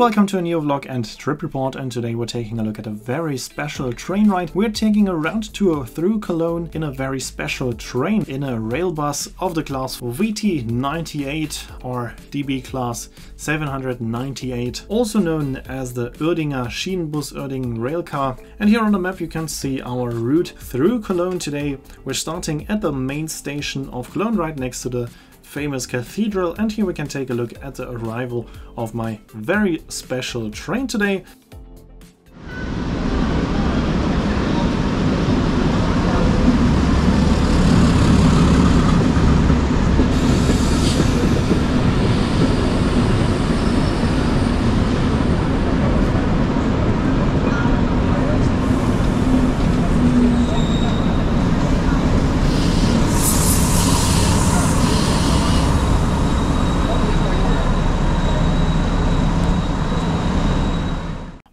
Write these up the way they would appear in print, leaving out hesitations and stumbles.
welcome to a new vlog and trip report, and today we're taking a look at a very special train ride. We're taking a round tour through Cologne in a very special train in a rail bus of the class VT98 or DB class 798, also known as the Uerdinger Schienenbus Uerdingen railcar. And here on the map you can see our route through Cologne today. We're starting at the main station of Cologne, right next to the famous cathedral, and here we can take a look at the arrival of my very special train today.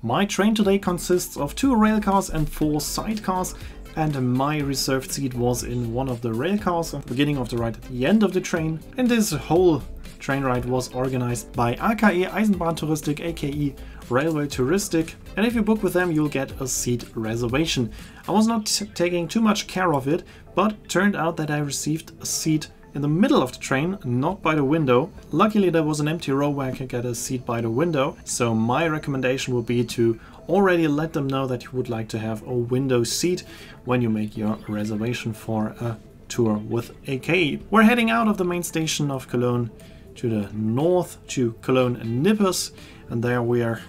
My train today consists of 2 railcars and 4 sidecars, and my reserved seat was in one of the railcars at the beginning of the ride at the end of the train. And this whole train ride was organized by AKE Eisenbahntouristik, AKE Railway Touristic, and if you book with them you'll get a seat reservation. I was not taking too much care of it, but turned out that I received a seat in the middle of the train, not by the window. Luckily there was an empty row where I could get a seat by the window, so my recommendation would be to already let them know that you would like to have a window seat when you make your reservation for a tour with AKE. We're heading out of the main station of Cologne to the north to Cologne-Nippes, and there we are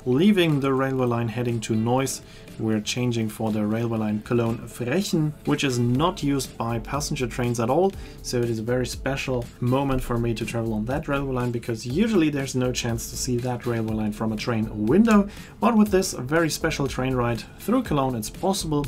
leaving the railway line heading to Neuss. We're changing for the railway line Cologne-Frechen, which is not used by passenger trains at all, so it is a very special moment for me to travel on that railway line, because usually there's no chance to see that railway line from a train window, but with this very special train ride through Cologne it's possible.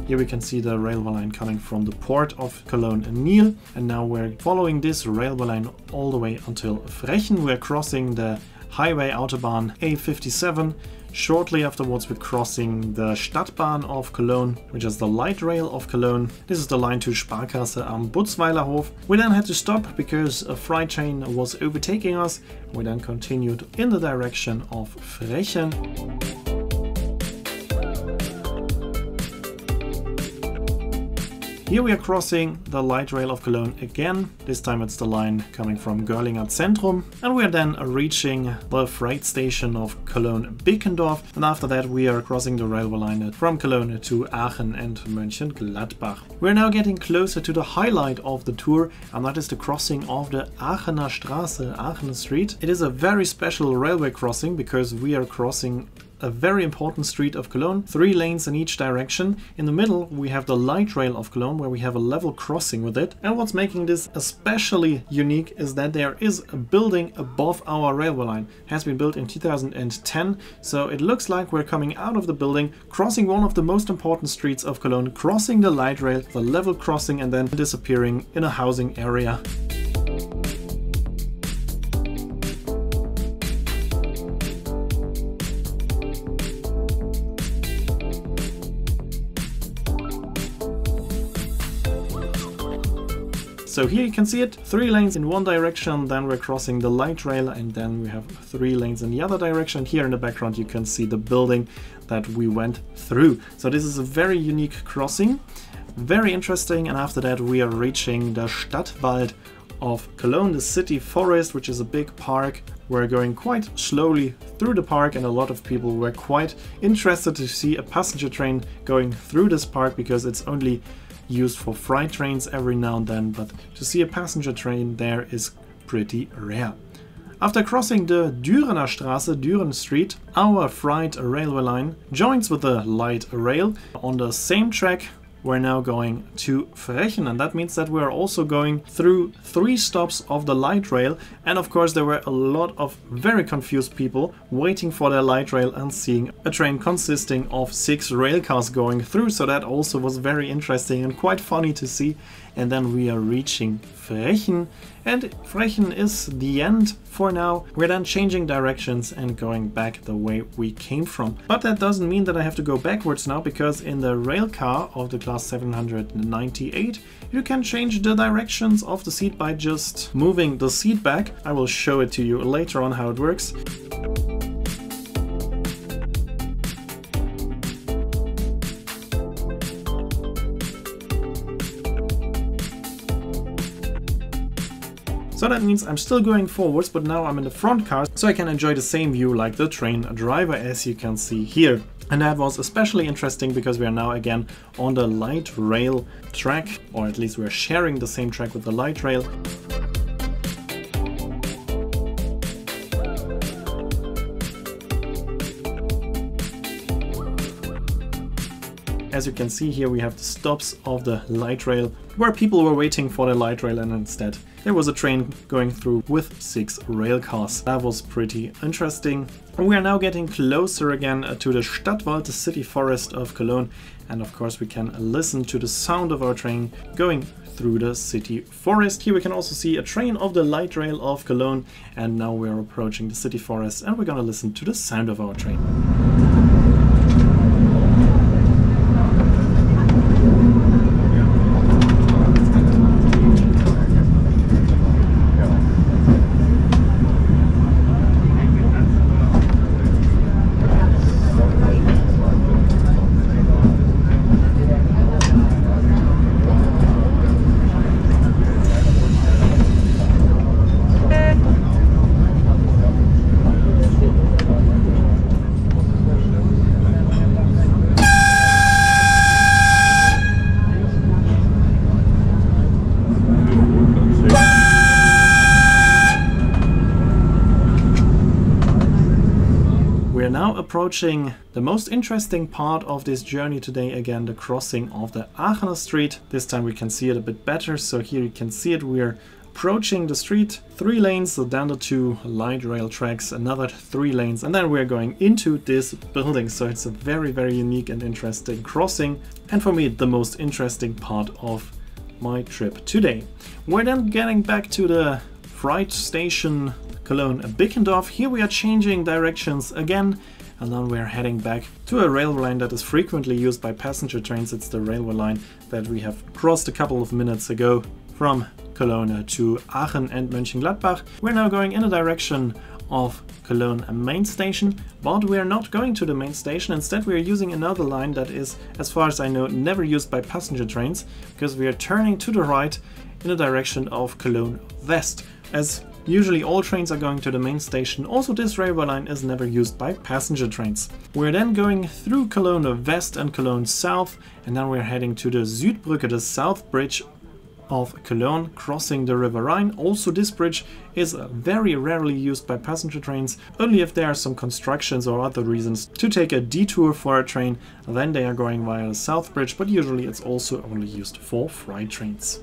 Here we can see the railway line coming from the port of Cologne-Nil, and now we're following this railway line all the way until Frechen. We're crossing the highway Autobahn A57. Shortly afterwards we're crossing the Stadtbahn of Cologne, which is the light rail of Cologne. This is the line to Sparkasse am Butzweilerhof. We then had to stop because a freight train was overtaking us. We then continued in the direction of Frechen. Here we are crossing the light rail of Cologne again. This time it's the line coming from Görlinger Zentrum, and we are then reaching the freight station of Cologne-Bickendorf, and after that we are crossing the railway line from Cologne to Aachen and Mönchengladbach. We are now getting closer to the highlight of the tour, and that is the crossing of the Aachener Straße, Aachen Street. It is a very special railway crossing because we are crossing a very important street of Cologne, 3 lanes in each direction. In the middle we have the light rail of Cologne where we have a level crossing with it, and what's making this especially unique is that there is a building above our railway line. It has been built in 2010, so it looks like we're coming out of the building, crossing one of the most important streets of Cologne, crossing the light rail, the level crossing, and then disappearing in a housing area. So here you can see it, 3 lanes in one direction, then we're crossing the light rail, and then we have 3 lanes in the other direction. Here in the background you can see the building that we went through. So this is a very unique crossing, very interesting, and after that we are reaching the Stadtwald of Cologne, the city forest, which is a big park. We're going quite slowly through the park, and a lot of people were quite interested to see a passenger train going through this park because it's only used for freight trains every now and then, but to see a passenger train there is pretty rare. After crossing the Dürener Straße, Düren Street, our freight railway line joins with the light rail. On the same track we're now going to Frechen, and that means that we're also going through 3 stops of the light rail, and of course there were a lot of very confused people waiting for their light rail and seeing a train consisting of 6 rail cars going through, so that also was very interesting and quite funny to see. and then we are reaching Frechen, and Frechen is the end for now. We're then changing directions and going back the way we came from. But that doesn't mean that I have to go backwards now, because in the rail car of the class 798 you can change the directions of the seat by just moving the seat back. I will show it to you later on how it works. So that means I'm still going forwards, but now I'm in the front car, so I can enjoy the same view like the train driver, as you can see here. And that was especially interesting because we are now again on the light rail track, or at least we're sharing the same track with the light rail. As you can see here, we have the stops of the light rail where people were waiting for the light rail, and instead there was a train going through with 6 rail cars. That was pretty interesting. And we are now getting closer again to the Stadtwald, the city forest of Cologne, and of course we can listen to the sound of our train going through the city forest. Here we can also see a train of the light rail of Cologne, and now we are approaching the city forest and we're gonna listen to the sound of our train. Approaching the most interesting part of this journey today, again the crossing of the Aachener Street. This time we can see it a bit better, so here you can see it. We're approaching the street, 3 lanes, so down the 2 light rail tracks, another 3 lanes, and then we're going into this building. So it's a very, very unique and interesting crossing, and for me the most interesting part of my trip today. We're then getting back to the freight station Cologne-Bickendorf. Here we are changing directions again, and then we're heading back to a railway line that is frequently used by passenger trains. It's the railway line that we have crossed a couple of minutes ago from Cologne to Aachen and Mönchengladbach. We're now going in the direction of Cologne main station, but we're not going to the main station. Instead we're using another line that is, as far as I know, never used by passenger trains, because we are turning to the right in the direction of Cologne West. As usually all trains are going to the main station, also this railway line is never used by passenger trains. We're then going through Cologne West and Cologne South, and then we're heading to the Südbrücke, the South Bridge of Cologne, crossing the River Rhine. Also this bridge is very rarely used by passenger trains, only if there are some constructions or other reasons to take a detour for a train, then they are going via the South Bridge, but usually it's also only used for freight trains.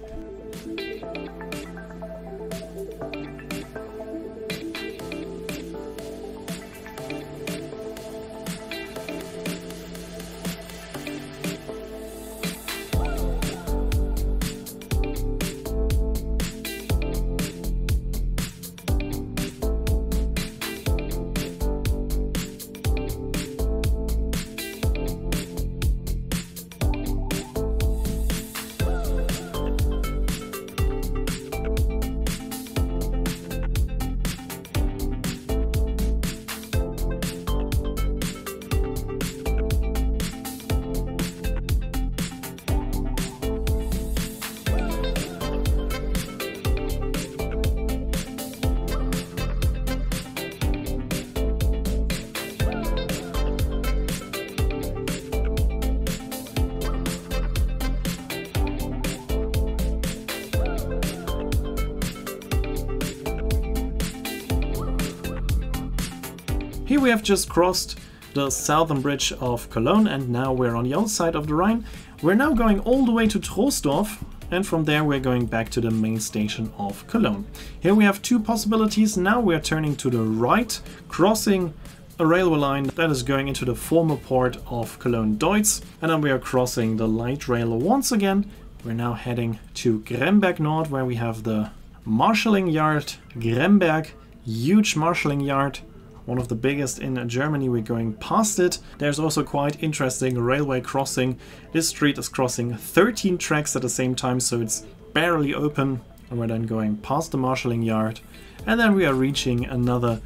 Here we have just crossed the southern bridge of Cologne, and now we're on the other side of the Rhine. We're now going all the way to Troisdorf, and from there we're going back to the main station of Cologne. Here we have 2 possibilities. Now we're turning to the right, crossing a railway line that is going into the former port of Cologne-Deutz, and then we are crossing the light rail once again We're now heading to Gremberg Nord, where we have the marshalling yard Gremberg, huge marshalling yard, one of the biggest in Germany. We're going past it. There's also quite interesting railway crossing. This street is crossing 13 tracks at the same time, so it's barely open. And we're then going past the marshalling yard, and then we are reaching another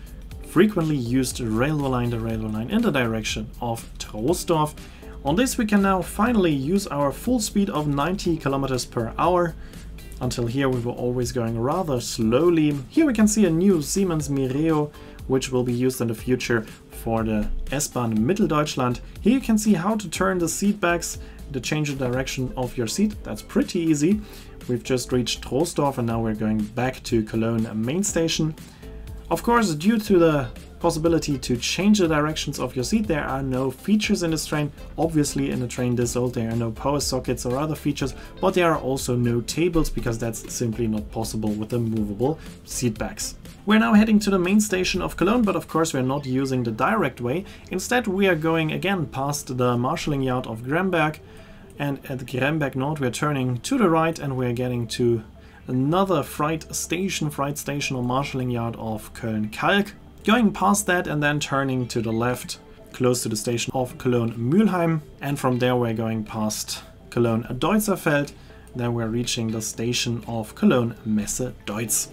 frequently used railway line, the railway line in the direction of Troisdorf. On this we can now finally use our full speed of 90 kilometers per hour. Until here we were always going rather slowly. Here we can see a new Siemens Mireo, which will be used in the future for the S-Bahn Mitteldeutschland. Here you can see how to turn the seat backs, to change the direction of your seat. That's pretty easy. We've just reached Troisdorf and now we're going back to Cologne main station. Of course, due to the possibility to change the directions of your seat, there are no features in this train. Obviously in a train this old there are no power sockets or other features, but there are also no tables because that's simply not possible with the movable seat backs. We're now heading to the main station of Cologne, but of course we're not using the direct way. Instead we are going again past the marshalling yard of Gremberg, and at Gremberg Nord we're turning to the right and we're getting to another freight station or marshalling yard of Köln-Kalk. Going past that and then turning to the left, close to the station of Cologne-Mülheim, and from there we're going past Cologne-Deutzerfeld, then we're reaching the station of Cologne-Messe-Deutz.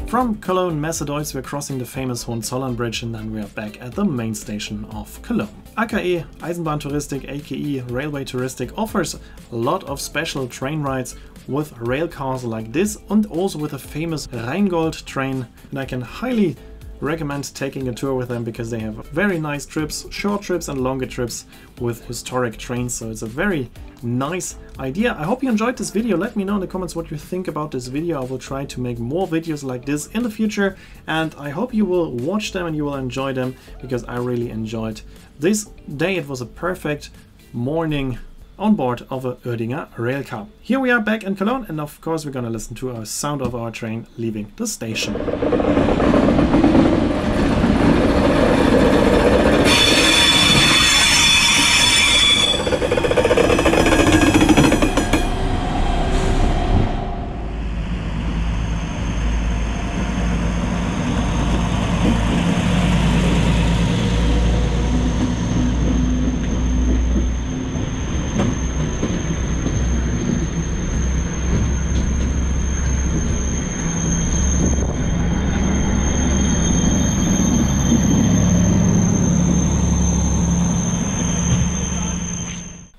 From Cologne-Messe-Deutz we're crossing the famous Hohenzollern Bridge and then we are back at the main station of Cologne. AKE, Eisenbahntouristik, AKE, Railway Touristic, offers a lot of special train rides with rail cars like this and also with a famous Rheingold train, and I can highly recommend taking a tour with them because they have very nice trips, short trips and longer trips with historic trains, so it's a very nice idea. I hope you enjoyed this video. Let me know in the comments what you think about this video. I will try to make more videos like this in the future, and I hope you will watch them and you will enjoy them because I really enjoyed this day. It was a perfect morning on board of a Uerdinger railcar. Here we are back in Cologne, and of course we're gonna listen to our sound of our train leaving the station.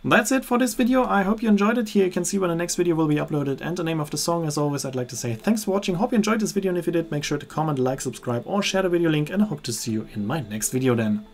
That's it for this video. I hope you enjoyed it. Here you can see when the next video will be uploaded and the name of the song. As always, I'd like to say thanks for watching. Hope you enjoyed this video, and if you did, make sure to comment, like, subscribe or share the video link, and I hope to see you in my next video then.